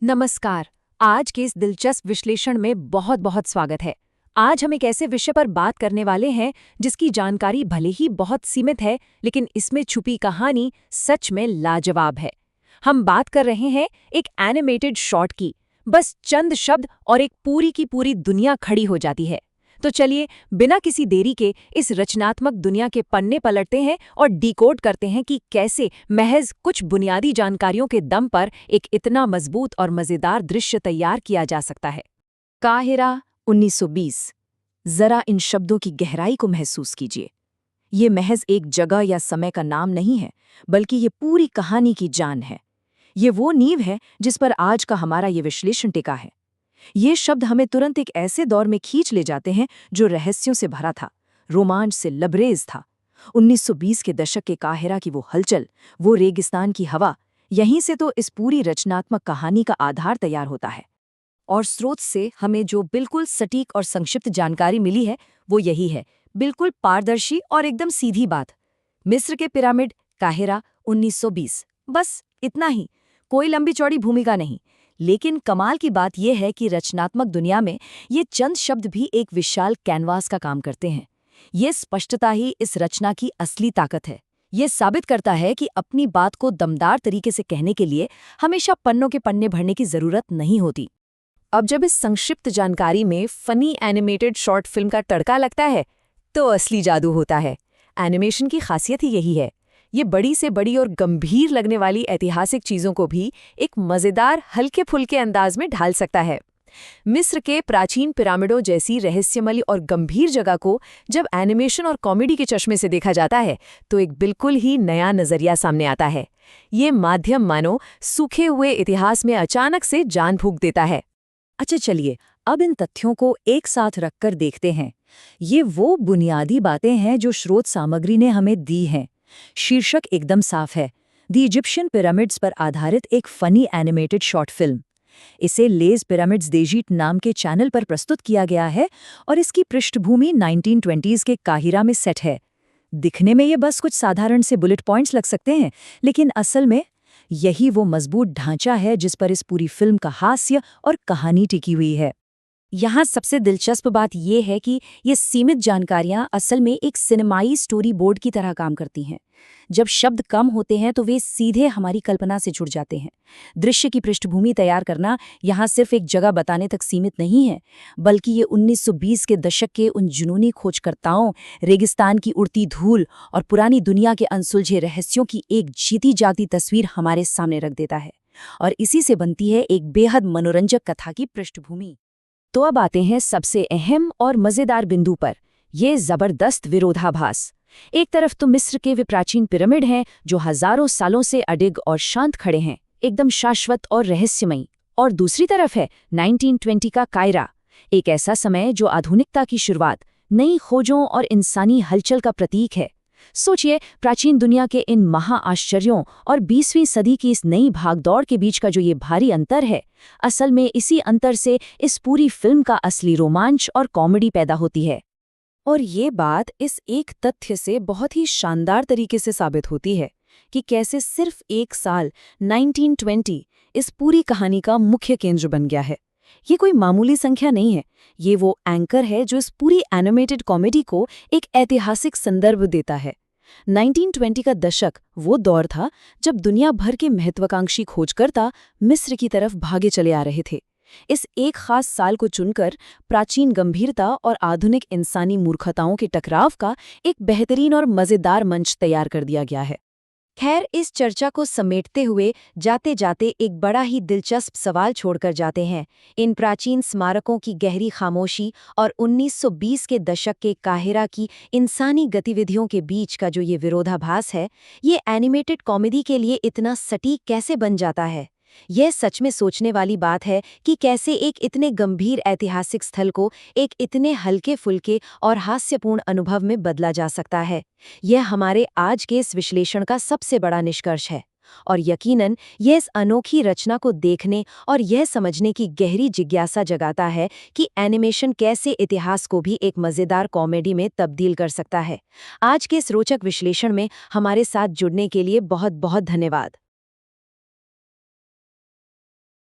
नमस्कार। आज के इस दिलचस्प विश्लेषण में बहुत बहुत स्वागत है। आज हम एक ऐसे विषय पर बात करने वाले हैं जिसकी जानकारी भले ही बहुत सीमित है, लेकिन इसमें छुपी कहानी सच में लाजवाब है। हम बात कर रहे हैं एक एनिमेटेड शॉर्ट की। बस चंद शब्द और एक पूरी की पूरी दुनिया खड़ी हो जाती है। तो चलिए बिना किसी देरी के इस रचनात्मक दुनिया के पन्ने पलटते हैं और डिकोड करते हैं कि कैसे महज कुछ बुनियादी जानकारियों के दम पर एक इतना मजबूत और मजेदार दृश्य तैयार किया जा सकता है। काहिरा 1920। जरा इन शब्दों की गहराई को महसूस कीजिए। ये महज एक जगह या समय का नाम नहीं है, बल्कि ये पूरी कहानी की जान है। ये वो नींव है जिस पर आज का हमारा ये विश्लेषण टिका है। ये शब्द हमें तुरंत एक ऐसे दौर में खींच ले जाते हैं जो रहस्यों से भरा था, रोमांच से लबरेज था। 1920 के दशक के काहिरा की वो हलचल, वो रेगिस्तान की हवा, यहीं से तो इस पूरी रचनात्मक कहानी का आधार तैयार होता है। और स्रोत से हमें जो बिल्कुल सटीक और संक्षिप्त जानकारी मिली है वो यही है, बिल्कुल पारदर्शी और एकदम सीधी बात। मिस्र के पिरामिड, काहिरा 1920, बस इतना ही, कोई लंबी चौड़ी भूमिका नहीं। लेकिन कमाल की बात यह है कि रचनात्मक दुनिया में ये चंद शब्द भी एक विशाल कैनवास का काम करते हैं। ये स्पष्टता ही इस रचना की असली ताकत है। ये साबित करता है कि अपनी बात को दमदार तरीके से कहने के लिए हमेशा पन्नों के पन्ने भरने की जरूरत नहीं होती। अब जब इस संक्षिप्त जानकारी में फनी एनिमेटेड शॉर्ट फिल्म का तड़का लगता है तो असली जादू होता है। एनिमेशन की खासियत ही यही है, ये बड़ी से बड़ी और गंभीर लगने वाली ऐतिहासिक चीजों को भी एक मजेदार हल्के फुल्के अंदाज में ढाल सकता है। मिस्र के प्राचीन पिरामिडों जैसी रहस्यमयी और गंभीर जगह को जब एनिमेशन और कॉमेडी के चश्मे से देखा जाता है तो एक बिल्कुल ही नया नजरिया सामने आता है। ये माध्यम मानो सूखे हुए इतिहास में अचानक से जान फूंक देता है। अच्छा चलिए, अब इन तथ्यों को एक साथ रखकर देखते हैं। ये वो बुनियादी बातें हैं जो स्रोत सामग्री ने हमें दी हैं। शीर्षक एकदम साफ है, द इजिप्शियन पिरामिड्स पर आधारित एक फनी एनिमेटेड शॉर्ट फिल्म। इसे लेज पिरामिड्स देजीट नाम के चैनल पर प्रस्तुत किया गया है और इसकी पृष्ठभूमि 1920s के काहिरा में सेट है। दिखने में ये बस कुछ साधारण से बुलेट पॉइंट्स लग सकते हैं, लेकिन असल में यही वो मजबूत ढांचा है जिस पर इस पूरी फिल्म का हास्य और कहानी टिकी हुई है। यहाँ सबसे दिलचस्प बात यह है कि ये सीमित जानकारियाँ असल में एक सिनेमाई स्टोरी बोर्ड की तरह काम करती हैं। जब शब्द कम होते हैं तो वे सीधे हमारी कल्पना से जुड़ जाते हैं। दृश्य की पृष्ठभूमि तैयार करना यहाँ सिर्फ एक जगह बताने तक सीमित नहीं है, बल्कि ये 1920 के दशक के उन जुनूनी खोजकर्ताओं, रेगिस्तान की उड़ती धूल और पुरानी दुनिया के अनसुलझे रहस्यों की एक जीती जागती तस्वीर हमारे सामने रख देता है। और इसी से बनती है एक बेहद मनोरंजक कथा की पृष्ठभूमि। तो अब आते हैं सबसे अहम और मजेदार बिंदु पर, ये जबरदस्त विरोधाभास। एक तरफ तो मिस्र के वे प्राचीन पिरामिड हैं जो हजारों सालों से अडिग और शांत खड़े हैं, एकदम शाश्वत और रहस्यमयी। और दूसरी तरफ है 1920 का कायरा, एक ऐसा समय जो आधुनिकता की शुरुआत, नई खोजों और इंसानी हलचल का प्रतीक है। सोचिए, प्राचीन दुनिया के इन महाआश्चर्यों और 20वीं सदी की इस नई भागदौड़ के बीच का जो ये भारी अंतर है। असल में इसी अंतर से इस पूरी फिल्म का असली रोमांच और कॉमेडी पैदा होती है। और ये बात इस एक तथ्य से बहुत ही शानदार तरीके से साबित होती है कि कैसे सिर्फ एक साल 1920 इस पूरी कहानी का मुख्य केंद्र बन गया है। ये कोई मामूली संख्या नहीं है, ये वो एंकर है जो इस पूरी एनिमेटेड कॉमेडी को एक ऐतिहासिक संदर्भ देता है। 1920 का दशक वो दौर था जब दुनिया भर के महत्वाकांक्षी खोजकर्ता मिस्र की तरफ भागे चले आ रहे थे। इस एक खास साल को चुनकर प्राचीन गंभीरता और आधुनिक इंसानी मूर्खताओं के टकराव का एक बेहतरीन और मजेदार मंच तैयार कर दिया गया है। खैर, इस चर्चा को समेटते हुए जाते जाते एक बड़ा ही दिलचस्प सवाल छोड़कर जाते हैं। इन प्राचीन स्मारकों की गहरी खामोशी और 1920 के दशक के काहिरा की इंसानी गतिविधियों के बीच का जो ये विरोधाभास है, ये एनिमेटेड कॉमेडी के लिए इतना सटीक कैसे बन जाता है। यह सच में सोचने वाली बात है कि कैसे एक इतने गंभीर ऐतिहासिक स्थल को एक इतने हल्के फुल्के और हास्यपूर्ण अनुभव में बदला जा सकता है। यह हमारे आज के इस विश्लेषण का सबसे बड़ा निष्कर्ष है। और यकीनन यह इस अनोखी रचना को देखने और यह समझने की गहरी जिज्ञासा जगाता है कि एनिमेशन कैसे इतिहास को भी एक मज़ेदार कॉमेडी में तब्दील कर सकता है। आज के इस रोचक विश्लेषण में हमारे साथ जुड़ने के लिए बहुत बहुत धन्यवाद।